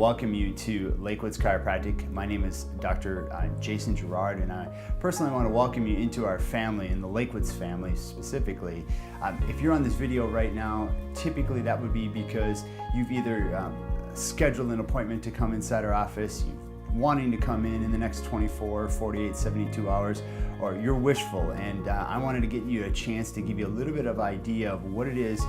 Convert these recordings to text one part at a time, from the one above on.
welcome you to Lakewoods Chiropractic. My name is Dr. Jason Gerard, and I personally want to welcome you into our family, and the Lakewoods family specifically. If you're on this video right now, typically that would be because you've either scheduled an appointment to come inside our office, wanting to come in the next 24, 48, 72 hours, or you're wishful, and I wanted to get you a chance to give you a little bit of idea of what it is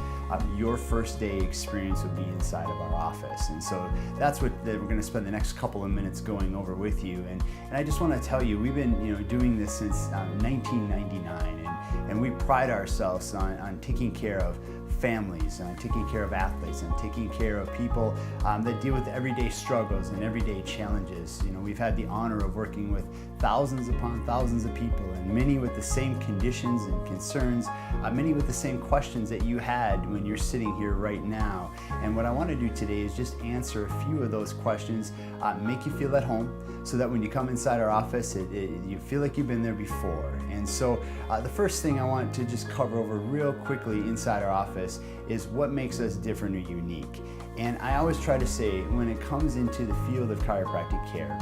your first day experience would be inside of our office. And so that's what we're going to spend the next couple of minutes going over with you. And I just want to tell you, we've been doing this since 1999, and we pride ourselves on taking care of families, taking care of athletes, and taking care of people that deal with everyday struggles and everyday challenges. We've had the honor of working with thousands upon thousands of people, and many with the same conditions and concerns, many with the same questions that you had when you're sitting here right now. And what I want to do today is just answer a few of those questions, make you feel at home, so that when you come inside our office, you feel like you've been there before. And so the first thing I want to just cover over real quickly inside our office is what makes us different or unique. And I always try to say, when it comes into the field of chiropractic care,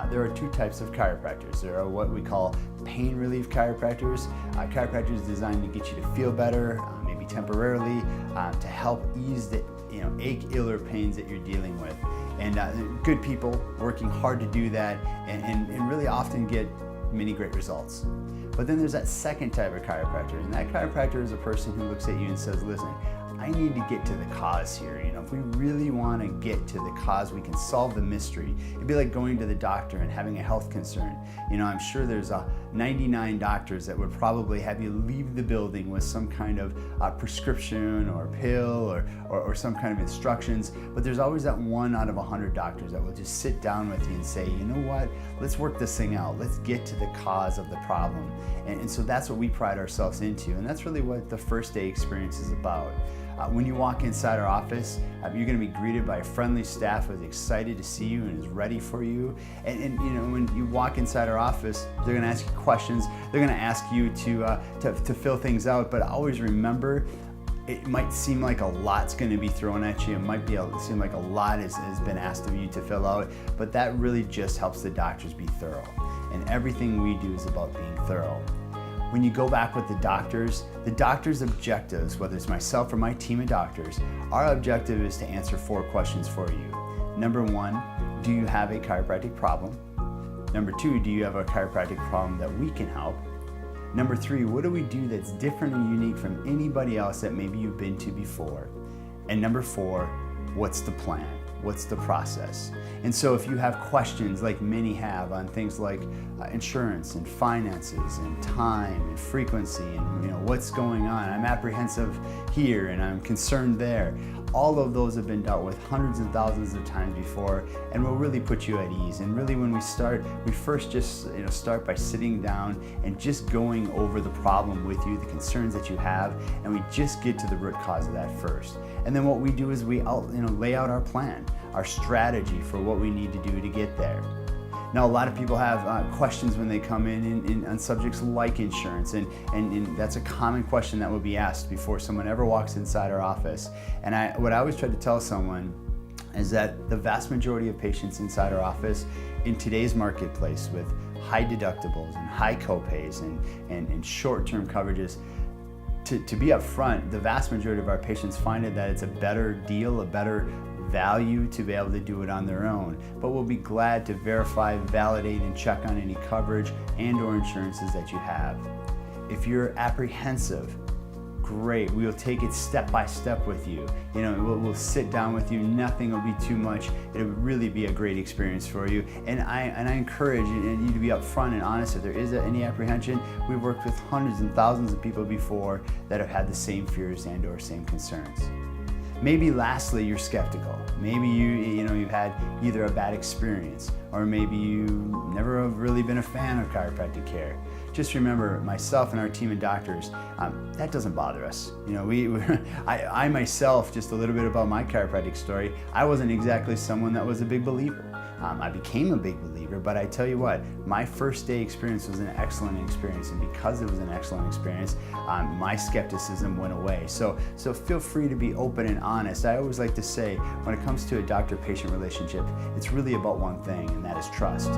there are two types of chiropractors. There are what we call pain relief chiropractors, chiropractors designed to get you to feel better, maybe temporarily, to help ease the ache, ill, or pains that you're dealing with. And good people working hard to do that and really often get many great results. But then there's that second type of chiropractor, and that chiropractor is a person who looks at you and says, listen, I need to get to the cause here. If we really want to get to the cause, we can solve the mystery. It'd be like going to the doctor and having a health concern. I'm sure there's 99 doctors that would probably have you leave the building with some kind of prescription or pill or some kind of instructions, but there's always that 1 out of 100 doctors that will just sit down with you and say, you know what, let's work this thing out. Let's get to the cause of the problem. And so that's what we pride ourselves into, and that's really what the first day experience is about. When you walk inside our office, you're going to be greeted by a friendly staff who's excited to see you and is ready for you. And when you walk inside our office, they're going to ask you questions. They're going to ask you to fill things out. But always remember, it might seem like a lot's going to be thrown at you. It might seem like a lot has been asked of you to fill out. But that really just helps the doctors be thorough. And everything we do is about being thorough. When you go back with the doctors' objectives, whether it's myself or my team of doctors, our objective is to answer 4 questions for you. Number 1, do you have a chiropractic problem? Number 2, do you have a chiropractic problem that we can help? Number 3, what do we do that's different and unique from anybody else that maybe you've been to before? And number 4, what's the plan? What's the process? And so if you have questions like many have on things like insurance and finances and time and frequency and what's going on, I'm apprehensive here and I'm concerned there, all of those have been dealt with hundreds and thousands of times before, and will really put you at ease. And really when we start, we first just start by sitting down and just going over the problem with you, the concerns that you have, and we just get to the root cause of that first. And then what we do is we lay out our plan, our strategy for what we need to do to get there. Now, a lot of people have questions when they come in on subjects like insurance, and that's a common question that will be asked before someone ever walks inside our office. And what I always try to tell someone is that the vast majority of patients inside our office in today's marketplace with high deductibles and high copays and short-term coverages, to be upfront, the vast majority of our patients find that it's a better deal, a better value to be able to do it on their own, but we'll be glad to verify, validate, and check on any coverage and or insurances that you have. If you're apprehensive, great, we'll take it step by step with you. We'll sit down with you, nothing will be too much. It'll really be a great experience for you. And I encourage you to be upfront and honest. If there is any apprehension, we've worked with hundreds and thousands of people before that have had the same fears and or same concerns. Maybe lastly, you're skeptical. Maybe you've had either a bad experience, or maybe you never have really been a fan of chiropractic care. Just remember, myself and our team of doctors, that doesn't bother us. I myself, just a little bit about my chiropractic story, I wasn't exactly someone that was a big believer. I became a big believer, but I tell you what, my first day experience was an excellent experience, and because it was an excellent experience, my skepticism went away. So feel free to be open and honest. I always like to say, when it comes to a doctor-patient relationship, it's really about one thing, and that is trust.